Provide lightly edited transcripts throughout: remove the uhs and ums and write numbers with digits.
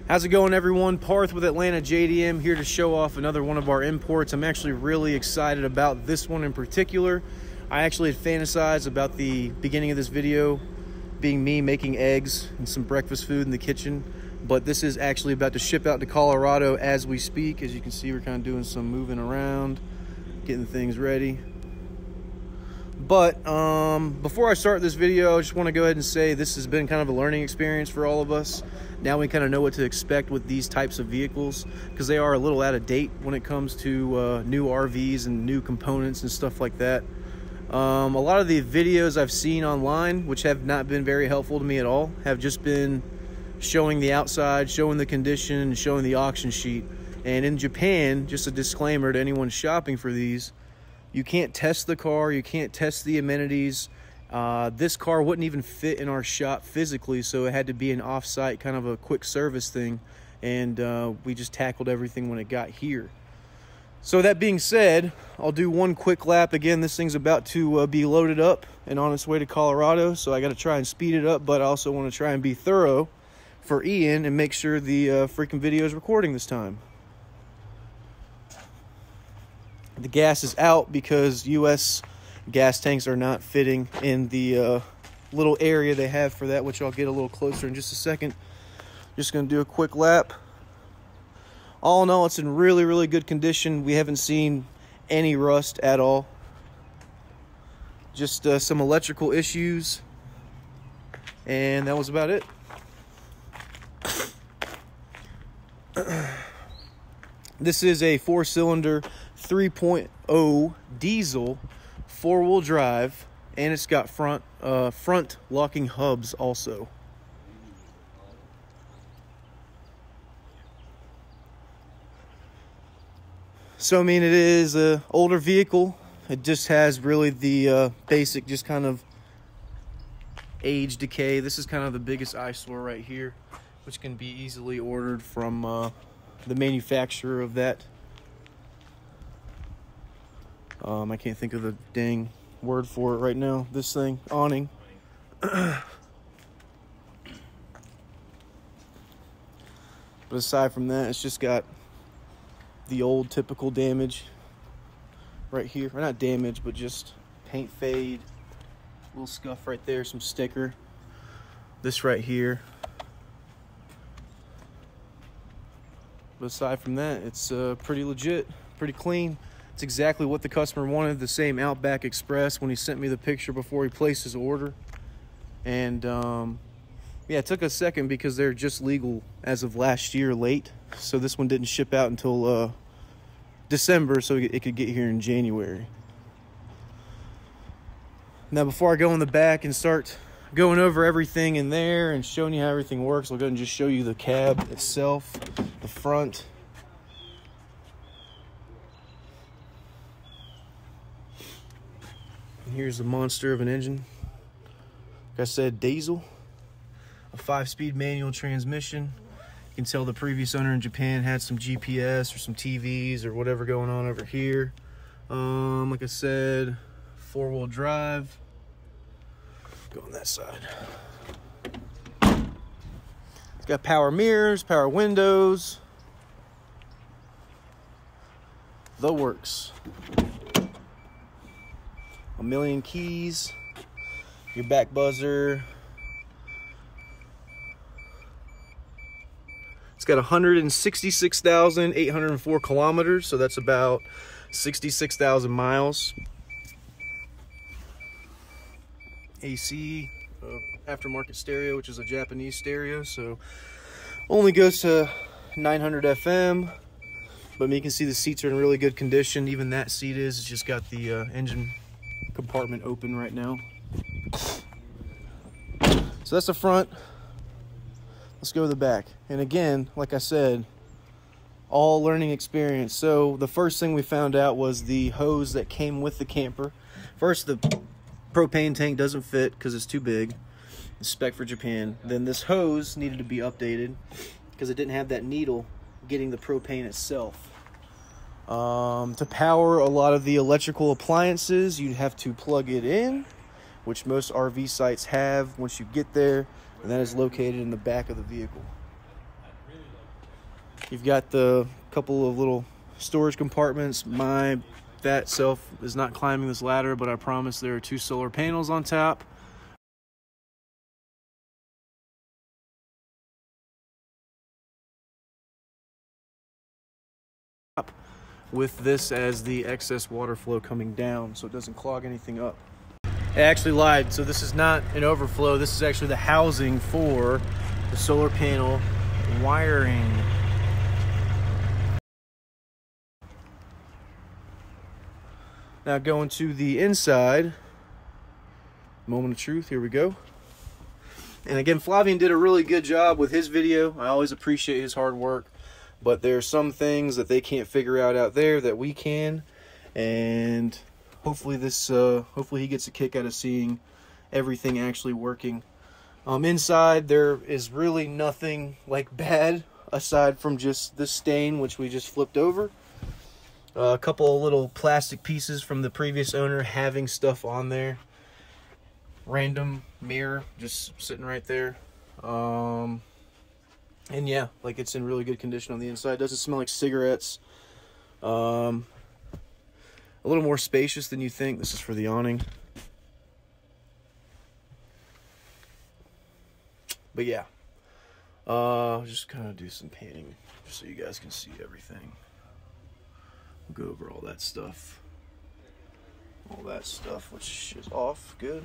How's it going, everyone? Parth with Atlanta JDM here to show off another one of our imports. I'm actually really excited about this one in particular. I actually had fantasized about the beginning of this video being me making eggs and some breakfast food in the kitchen, but this is actually about to ship out to Colorado as we speak. As you can see, we're kind of doing some moving around, getting things ready. But before I start this video, I just want to go ahead and say this has been kind of a learning experience for all of us. Now we kind of know what to expect with these types of vehicles, because they are a little out of date when it comes to new RVs and new components and stuff like that. A lot of the videos I've seen online, which have not been very helpful to me at all, have just been showing the outside, showing the condition, and showing the auction sheet. And in Japan, just a disclaimer to anyone shopping for these, you can't test the car, you can't test the amenities. This car wouldn't even fit in our shop physically, so it had to be an off-site kind of a quick service thing, and we just tackled everything when it got here. So that being said, I'll do one quick lap. Again, this thing's about to be loaded up and on its way to Colorado, so I got to try and speed it up, but I also want to try and be thorough for Ian and make sure the freaking video is recording this time. The gas is out because U.S. gas tanks are not fitting in the little area they have for that, which I'll get a little closer in just a second. Just going to do a quick lap. All in all, it's in really, really good condition. We haven't seen any rust at all. Just some electrical issues, and that was about it. This is a 4-cylinder 3.0 diesel 4-wheel drive, and it's got front locking hubs also. So I mean, it is an older vehicle. It just has really the basic, just kind of age decay. This is kind of the biggest eyesore right here, which can be easily ordered from the manufacturer of that. I can't think of the dang word for it right now. This thing, awning. But aside from that, it's just got the old typical damage right here. Or not damage, but just paint fade. Little scuff right there, some sticker. This right here. But aside from that, it's pretty legit, pretty clean. It's exactly what the customer wanted, the same Outback Express when he sent me the picture before he placed his order. And yeah, it took a second because they're just legal as of last year late. So this one didn't ship out until December, so it could get here in January. Now, before I go in the back and start going over everything in there and showing you how everything works, I'll go ahead and just show you the cab itself, the front. And here's the monster of an engine. Like I said, diesel, a 5-speed manual transmission. You can tell the previous owner in Japan had some GPS or some TVs or whatever going on over here. Like I said, 4-wheel drive. Go on that side. It's got power mirrors, power windows, the works. A million keys, your back buzzer. It's got 166,804 kilometers, so that's about 66,000 miles. AC, aftermarket stereo, which is a Japanese stereo, so only goes to 900 FM. But you can see the seats are in really good condition. Even that seat is. It's just got the engine compartment open right now. So that's the front. Let's go to the back. And again, like I said, all learning experience. So the first thing we found out was the hose that came with the camper. First, the propane tank doesn't fit because it's too big. It's spec for Japan. Then this hose needed to be updated because it didn't have that needle getting the propane itself. To power a lot of the electrical appliances, you'd have to plug it in, which most RV sites have once you get there, and that is located in the back of the vehicle. You've got the couple of little storage compartments. My fat self is not climbing this ladder, but I promise there are 2 solar panels on top. With this as the excess water flow coming down so it doesn't clog anything up. I actually lied. So this is not an overflow. This is actually the housing for the solar panel wiring. Now going to the inside, moment of truth, here we go. And again, Flavian did a really good job with his video. I always appreciate his hard work, but there are some things that they can't figure out there that we can. And hopefully hopefully he gets a kick out of seeing everything actually working. Inside there is really nothing like bad aside from just this stain, which we just flipped over. A couple of little plastic pieces from the previous owner having stuff on there. Random mirror just sitting right there. And yeah, like it's in really good condition on the inside. Doesn't smell like cigarettes. A little more spacious than you think. This is for the awning. But yeah, just kind of do some painting just so you guys can see everything. We'll go over all that stuff, which is off. Good.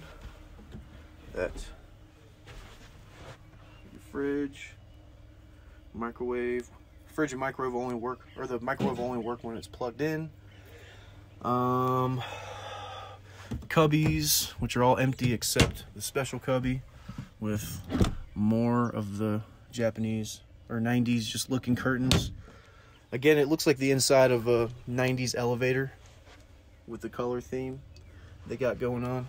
That fridge, microwave. Fridge and microwave only work, or the microwave only work when it's plugged in. Cubbies, which are all empty except the special cubby with more of the Japanese or 90s just looking curtains. Again, it looks like the inside of a 90s elevator with the color theme they got going on.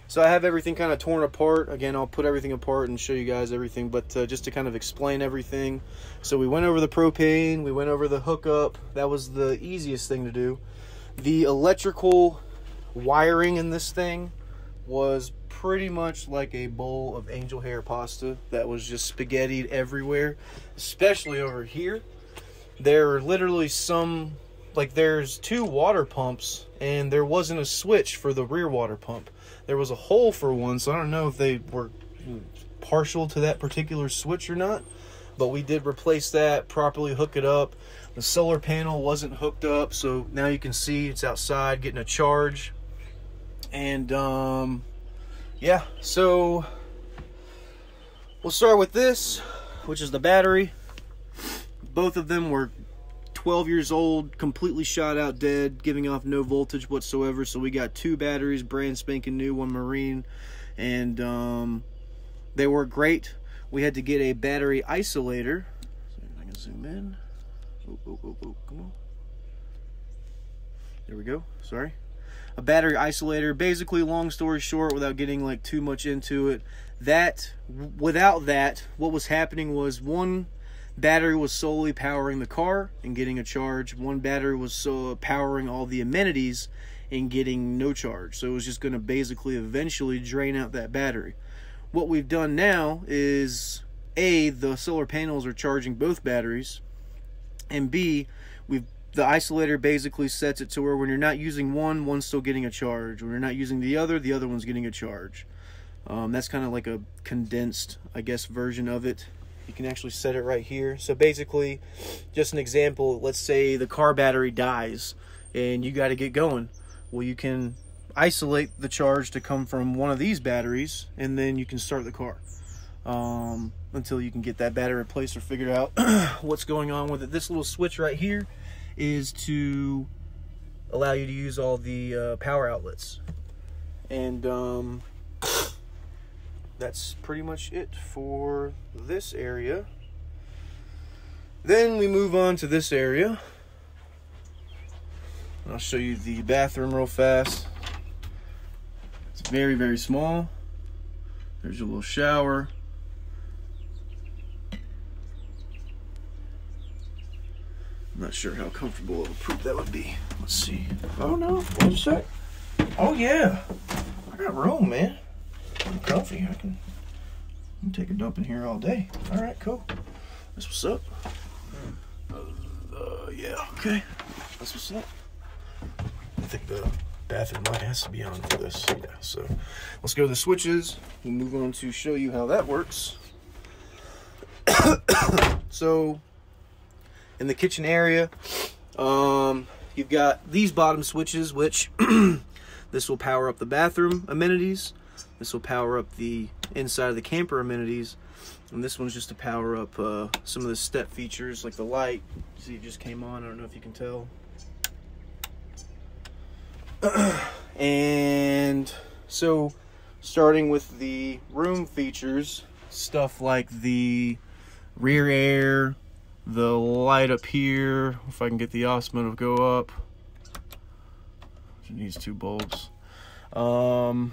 So I have everything kind of torn apart. Again, I'll put everything apart and show you guys everything, but just to kind of explain everything. So we went over the propane, we went over the hookup. That was the easiest thing to do. The electrical wiring in this thing was pretty much like a bowl of angel hair pasta that was just spaghettied everywhere, especially over here. There are literally there's 2 water pumps and there wasn't a switch for the rear water pump. There was a hole for one, so I don't know if they were partial to that particular switch or not, but we did replace that, properly hook it up. The solar panel wasn't hooked up, so now you can see it's outside getting a charge. And yeah, so we'll start with this, which is the battery. Both of them were 12 years old, completely shot out dead, giving off no voltage whatsoever. So we got 2 batteries, brand spanking new, one marine, and they work great. We had to get a battery isolator. See if I can zoom in. Oh, come on. There we go. Sorry. A battery isolator. Basically, long story short, without getting like too much into it, without that, what was happening was one battery was solely powering the car and getting a charge. One battery was powering all the amenities and getting no charge. So it was just going to basically eventually drain out that battery. What we've done now is A, the solar panels are charging both batteries, and B, the isolator basically sets it to where when you're not using one, one's still getting a charge. When you're not using the other one's getting a charge. That's kind of like a condensed, I guess, version of it. You can actually set it right here. So basically, just an example, let's say the car battery dies and you got to get going. Well, you can isolate the charge to come from one of these batteries, and then you can start the car until you can get that battery replaced or figured out what's going on with it. This little switch right here is to allow you to use all the power outlets. And that's pretty much it for this area. Then we move on to this area. I'll show you the bathroom real fast. It's very, very small. There's your little shower. I'm not sure how comfortable of a poop that would be. Let's see. Oh no, wait a sec. Oh yeah, I got room, man. I'm comfy. I can take a dump in here all day. All right, cool. That's what's up. Yeah, okay. That's what's up. I think the bathroom light has to be on for this. Yeah, so let's go to the switches. We'll move on to show you how that works. So in the kitchen area, you've got these bottom switches, which this will power up the bathroom amenities. This will power up the inside of the camper amenities. And this one's just to power up some of the step features, like the light. See, it just came on. I don't know if you can tell. And so, starting with the room features, stuff like the rear air, the light up here. If I can get the osmo to go up. It needs 2 bulbs. Trying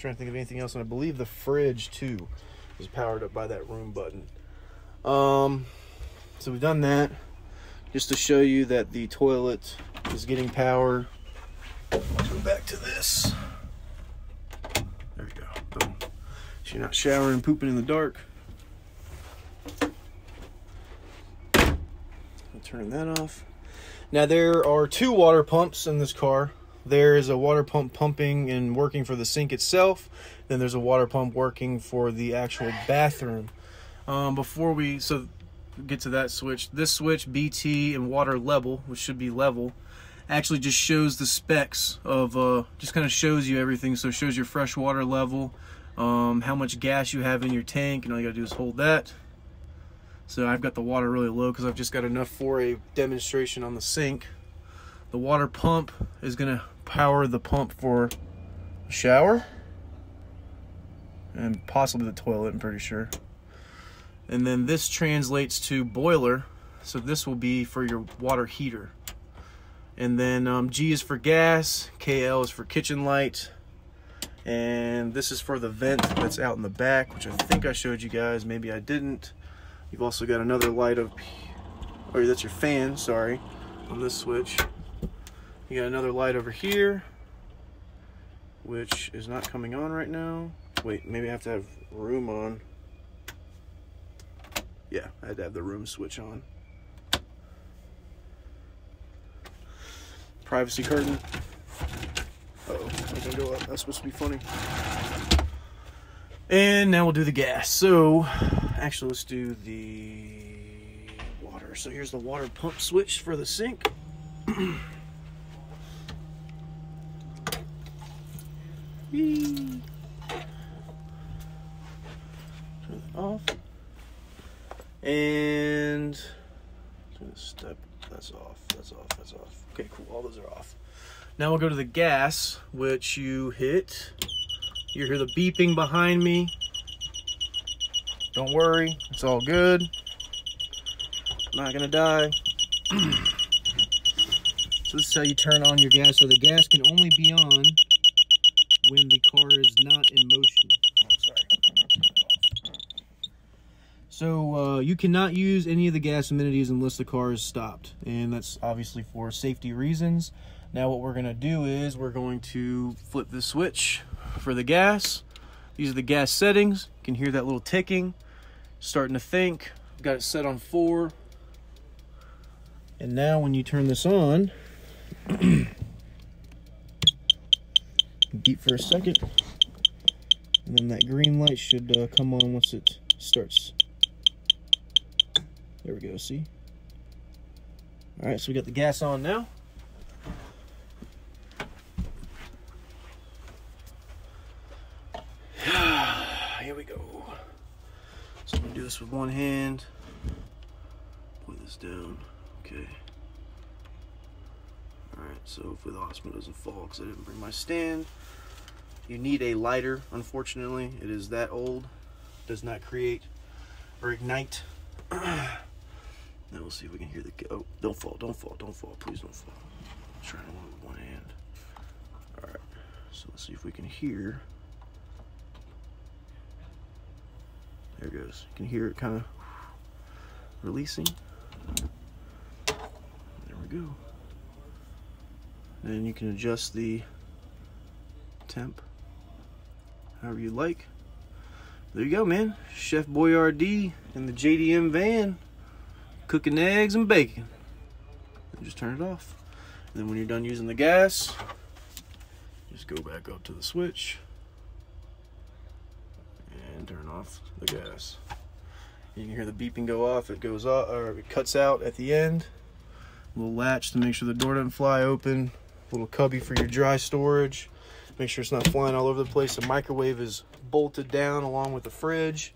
to think of anything else, and I believe the fridge too is powered up by that room button. So we've done that just to show you that the toilet is getting power. Let's go back to this. There we go. Boom. So you're not showering and pooping in the dark. I'm turning that off. Now there are 2 water pumps in this car. There is a water pump pumping and working for the sink itself. Then there's a water pump working for the actual bathroom. Before we get to that switch, this switch, BT and water level, which should be level, actually just shows the specs of, just kind of shows you everything. So it shows your fresh water level, how much gas you have in your tank, and all you gotta do is hold that. So I've got the water really low because I've just got enough for a demonstration on the sink. The water pump is gonna power the pump for a shower and possibly the toilet, I'm pretty sure. And then this translates to boiler, so this will be for your water heater. And then G is for gas, KL is for kitchen light, and this is for the vent that's out in the back, which I think I showed you guys, maybe I didn't. You've also got another light up, or that's your fan, sorry, on this switch. You got another light over here, which is not coming on right now. Wait, maybe I have to have room on. Yeah, I had to have the room switch on. Privacy curtain. Uh-oh, I can go up. That's supposed to be funny. And now we'll do the gas. So, actually, let's do the water. So here's the water pump switch for the sink. Turn it off. And step, that's off, that's off, that's off. Okay, cool, all those are off. Now we'll go to the gas, which you hit. You hear the beeping behind me. Don't worry, it's all good. I'm not gonna die. So this is how you turn on your gas. So the gas can only be on when the car is not in motion. Oh, sorry. So you cannot use any of the gas amenities unless the car is stopped, and that's obviously for safety reasons. Now what we're gonna do is we're going to flip the switch for the gas. These are the gas settings. You can hear that little ticking, starting to think. Got it set on 4. And now when you turn this on, beep for a second, and then that green light should come on once it starts. There we go, see? All right, so we got the gas on now. Here we go. So I'm gonna do this with one hand. Put this down, okay. All right, so hopefully the osmo doesn't fall because I didn't bring my stand. You need a lighter, unfortunately. It is that old. Does not create or ignite. Now we'll see if we can hear the, oh, don't fall, don't fall, don't fall, please don't fall. I'm trying to do it with one hand. All right, so let's see if we can hear. There it goes. You can hear it kind of releasing. There we go. And you can adjust the temp however you like. There you go, man. Chef Boyardee in the JDM van. cooking eggs and bacon. And just turn it off. And then when you're done using the gas, just go back up to the switch and turn off the gas. You can hear the beeping go off. It goes off, or it cuts out at the end. A little latch to make sure the door doesn't fly open. A little cubby for your dry storage. Make sure it's not flying all over the place. The microwave is bolted down along with the fridge.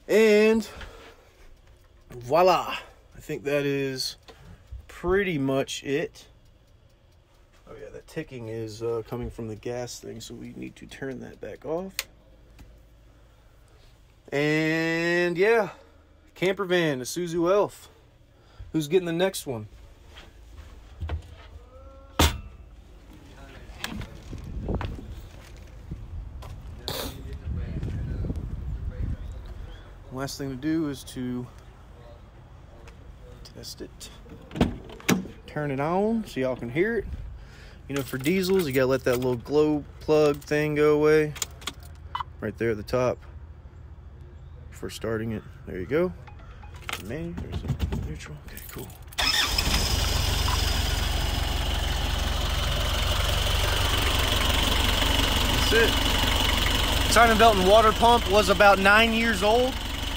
And voila. I think that is pretty much it. Oh yeah, that ticking is coming from the gas thing, so we need to turn that back off. And yeah, camper van, Isuzu Elf. Who's getting the next one? Last thing to do is to test it. Turn it on so y'all can hear it. You know, for diesels, you gotta let that little glow plug thing go away. Right there at the top. For starting it. There you go. Main, there's a neutral. Okay, cool. That's it. Timing belt and water pump was about 9 years old.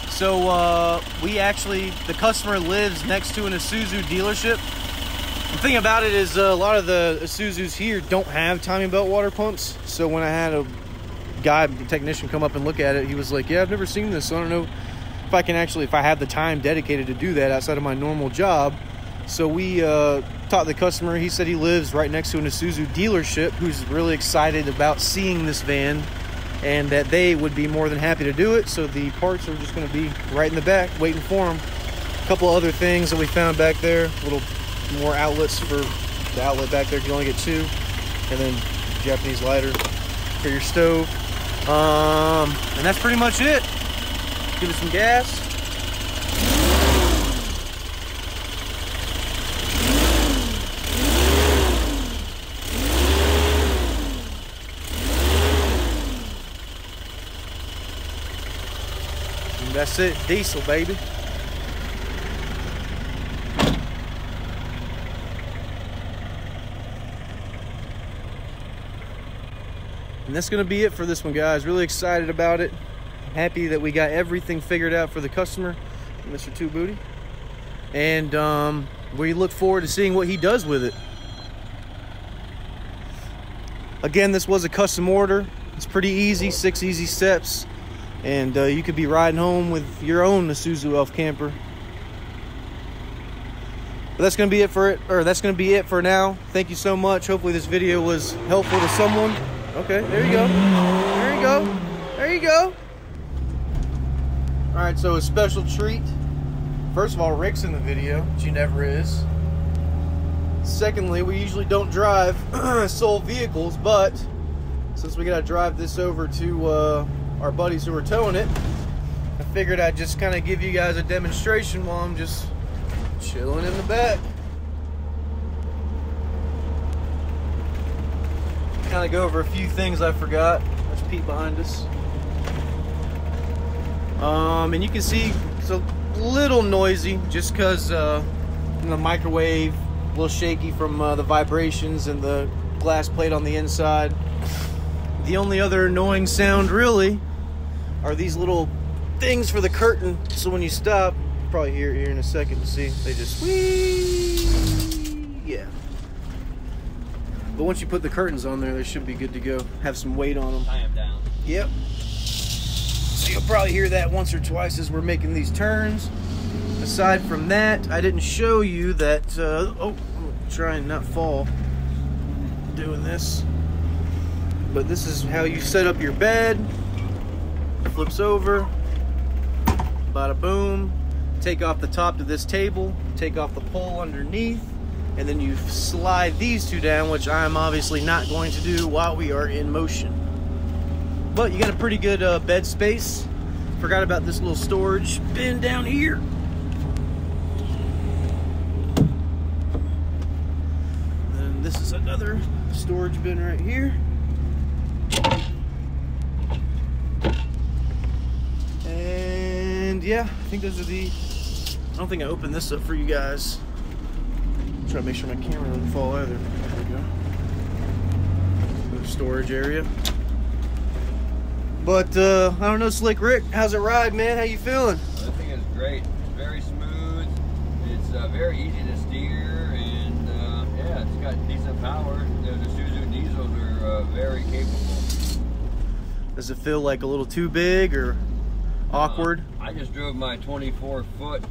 So the customer lives next to an Isuzu dealership. The thing about it is a lot of the Isuzus here don't have timing belt water pumps. So when I had a technician come up and look at it, he was like, yeah, I've never seen this, so I don't know if I can actually, if I have the time dedicated to do that outside of my normal job. So we taught the customer. He said he lives right next to an Isuzu dealership who's really excited about seeing this van and that they would be more than happy to do it. So the parts are just going to be right in the back waiting for them. A couple other things that we found back there, a little more outlets for the outlet back there. You can only get 2, and then Japanese lighter for your stove. And that's pretty much it. Give it some gas. And that's it, diesel, baby. And that's going to be it for this one, guys. Really excited about it. Happy that we got everything figured out for the customer, Mr. Two Booty. And we look forward to seeing what he does with it. Again, this was a custom order. It's pretty easy, 6 easy steps. And you could be riding home with your own Isuzu Elf camper. But that's going to be it for it, or that's going to be it for now. Thank you so much. Hopefully this video was helpful to someone. Okay, there you go. There you go. There you go. All right, so a special treat. First of all, Rick's in the video, which he never is. Secondly, we usually don't drive sold vehicles, but since we gotta drive this over to our buddies who are towing it, I figured I'd just kind of give you guys a demonstration while I'm just chilling in the back. Kind of go over a few things I forgot. There's Pete behind us. And you can see it's a little noisy just because the microwave, a little shaky from the vibrations and the glass plate on the inside. The only other annoying sound really are these little things for the curtain. So when you stop, you'll probably hear it here in a second to see. They just whee, yeah. But once you put the curtains on there, they should be good to go. Have some weight on them. I am down. Yep. So you'll probably hear that once or twice as we're making these turns. Aside from that, I didn't show you that, oh, I'm trying and not fall doing this. But this is how you set up your bed. Flips over. Bada boom. Take off the top to this table. Take off the pole underneath. And then you slide these two down, which I'm obviously not going to do while we are in motion. But you got a pretty good bed space. Forgot about this little storage bin down here. And this is another storage bin right here. And yeah, I think those are the don't think I opened this up for you guys. Try to make sure my camera doesn't fall either. There we go. The storage area. But I don't know, Slick Rick, how's it ride, man? How you feeling? This thing is great. It's very smooth. It's very easy to steer, and yeah, it's got decent power. The Isuzu diesels are very capable. Does it feel like a little too big or awkward? I just drove my 24-foot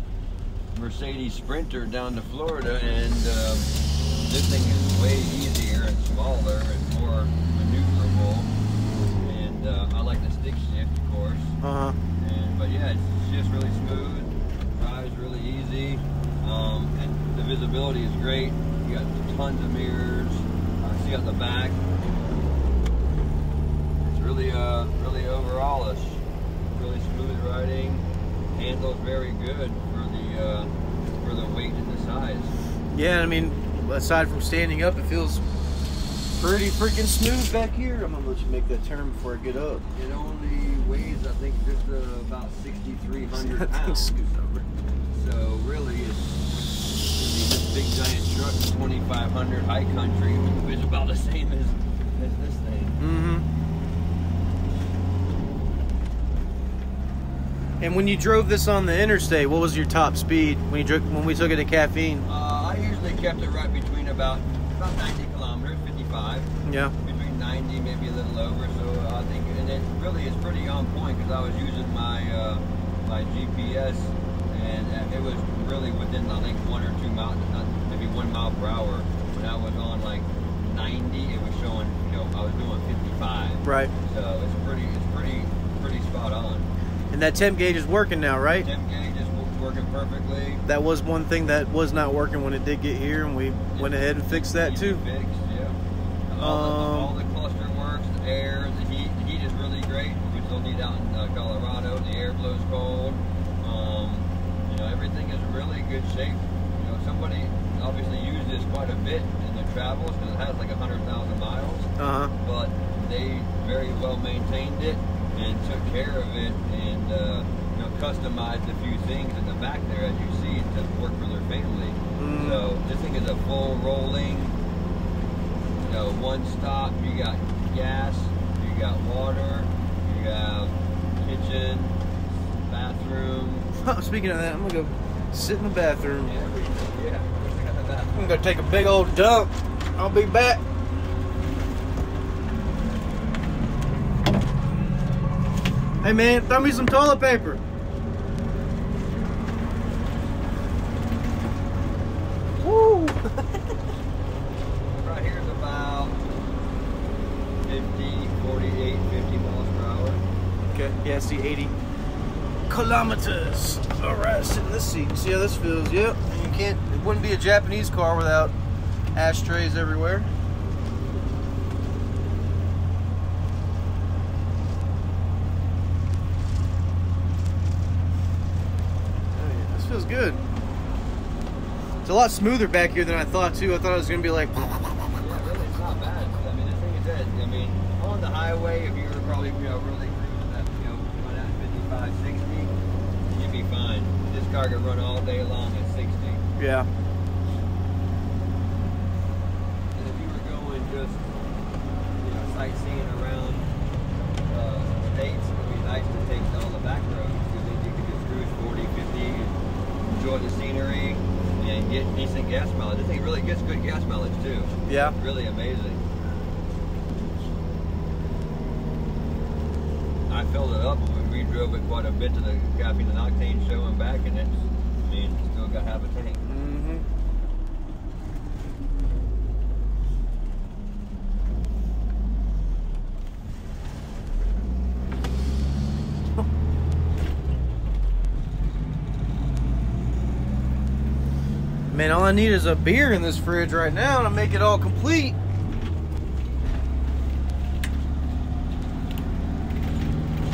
Mercedes Sprinter down to Florida, and this thing is way easier and smaller and more maneuverable. And I like the stick shift, of course. But yeah, it's just really smooth. Drives really easy, and the visibility is great. You got tons of mirrors. See out the back. It's really, really overall, it's really smooth riding. Handles very good for the weight and the size. Yeah, I mean, aside from standing up, it feels pretty freaking smooth back here. I'm gonna let you make that turn before I get up. It only weighs, I think, just about 6,300 pounds. So really, it's this big giant truck, 2,500 high country, is about the same as this thing. And when you drove this on the interstate, what was your top speed when we took it to Caffeine? I usually kept it right between about 90 kilometers, 55. Yeah. Between 90, maybe a little over. So I think, and it really is pretty on point because I was using my my GPS, and it was really within, I think, 1 or 2 miles, maybe 1 mile per hour. When I was on like 90, it was showing, I was doing 55. Right. So it's pretty spot on. And that temp gauge is working now, right? Temp gauge is working perfectly. That was one thing that was not working when it did get here, and we went ahead and fixed that too. Fixed, yeah. All the cluster works, the air, the heat. The heat is really great. We still need out in Colorado. The air blows cold. Everything is really good shape. Somebody obviously used this quite a bit in their travels because it has like 100,000 miles. But they very well maintained it and took care of it, and customized a few things in the back there, as you see, to work for their family. So this thing is a full rolling, one stop. You got gas, you got water, you have kitchen, bathroom. Speaking of that, I'm gonna go sit in the bathroom. Yeah, I'm gonna go take a big old dump. I'll be back. Hey man, throw me some toilet paper. Woo! Right here is about 48, 50 miles per hour. Okay, yeah, see 80 kilometers. All right, sit in this seat. See how this feels? Yep. And it wouldn't be a Japanese car without ashtrays everywhere. Feels good. It's a lot smoother back here than I thought too. I thought it was gonna be like. Yeah, really, it's not bad. I mean, this thing is it. I mean, on the highway, if you were probably really cruising at going at 55, 60, you'd be fine. This car could run all day long at 60. Yeah. And if you were going just sightseeing around states, it'd be nice to take all the back roads because then you could just cruise 40, 50. Enjoy the scenery and get decent gas mileage. This thing really gets good gas mileage too. Yeah. It's really amazing. I filled it up when we drove it quite a bit to the Caffeine and Octane show and back, and it's, still got half a tank. Man, all I need is a beer in this fridge right now to make it all complete.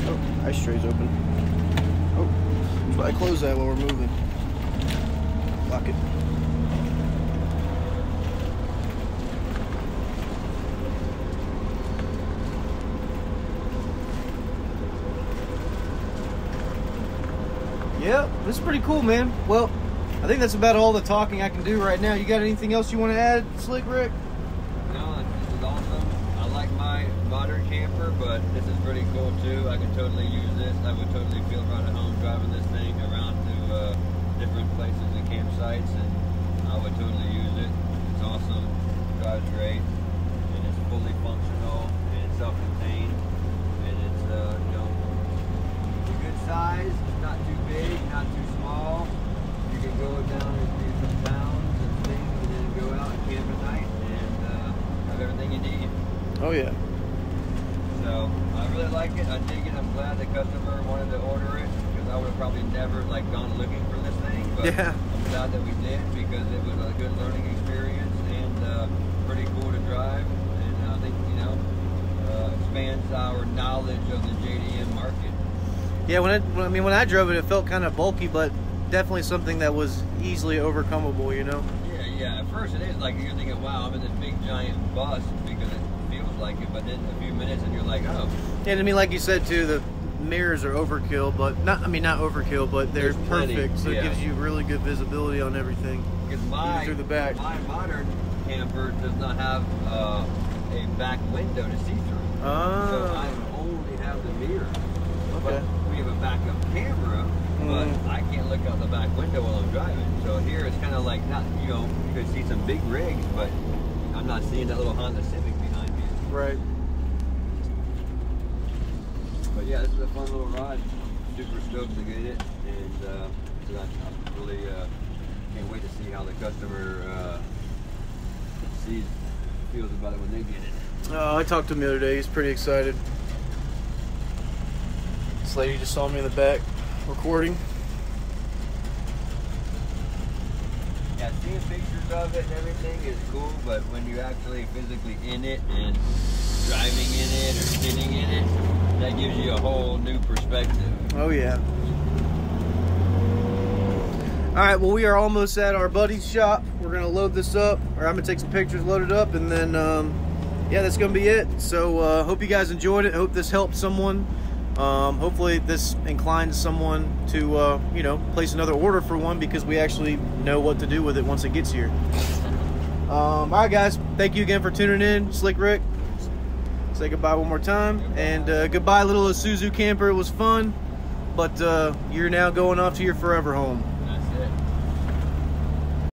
Oh, ice tray's open. Oh, should probably close that while we're moving. Lock it. Yep, this is pretty cool, man. Well, I think that's about all the talking I can do right now. You got anything else you want to add, Slick Rick? No, this is awesome. I like my modern camper, but this is pretty cool too. I can totally use this. I would totally feel right at home driving this thing around to different places and campsites, and I would totally use it. It's awesome. Drives great, and it's fully functional and self-contained, and it's you know, it's a good size. It's not too big, not too small. You can go down and do some towns and things, and then go out and camp at night and have everything you need. Oh yeah. So I really like it. I dig it. I'm glad the customer wanted to order it, because I would have probably never like gone looking for this thing. But Yeah. I'm glad that we did, because it was a good learning experience and pretty cool to drive. And I think, you know, expands our knowledge of the JDM market. Yeah, when I drove it, it felt kind of bulky, but definitely something that was easily overcomable, you know? Yeah. At first it is like you're thinking, wow, I'm in this big giant bus, because it feels like it. But then a few minutes and you're like, oh. And I mean, like you said too, the mirrors are overkill, but not overkill, but they're There's plenty, perfect. So yeah. it gives you really good visibility on everything. Because Even through the back. my modern camper does not have a back window to see through. Ah. So I only have the mirror. Okay. But we have a backup camera, but I can't look out the back window while I'm driving. So here it's kind of like, not, you know, you could see some big rigs, but I'm not seeing that little Honda Civic behind me. Right. But yeah, this is a fun little ride. Super stoked to get it, and so I really can't wait to see how the customer feels about it when they get it. Oh, I talked to him the other day. He's pretty excited. This lady just saw me in the back recording. Yeah, seeing pictures of it and everything is cool, but when you're actually physically in it and driving in it or sitting in it, that gives you a whole new perspective. Oh yeah. All right, well, we are almost at our buddy's shop. We're gonna load this up, or I'm gonna take some pictures, load it up, and then yeah, that's gonna be it. So hope you guys enjoyed it. Hope this helped someone. Hopefully this inclines someone to you know, place another order for one, because we actually know what to do with it once it gets here. All right, guys, thank you again for tuning in. Slick Rick, say goodbye one more time. Goodbye. And goodbye, little Isuzu camper. It was fun, but you're now going off to your forever home.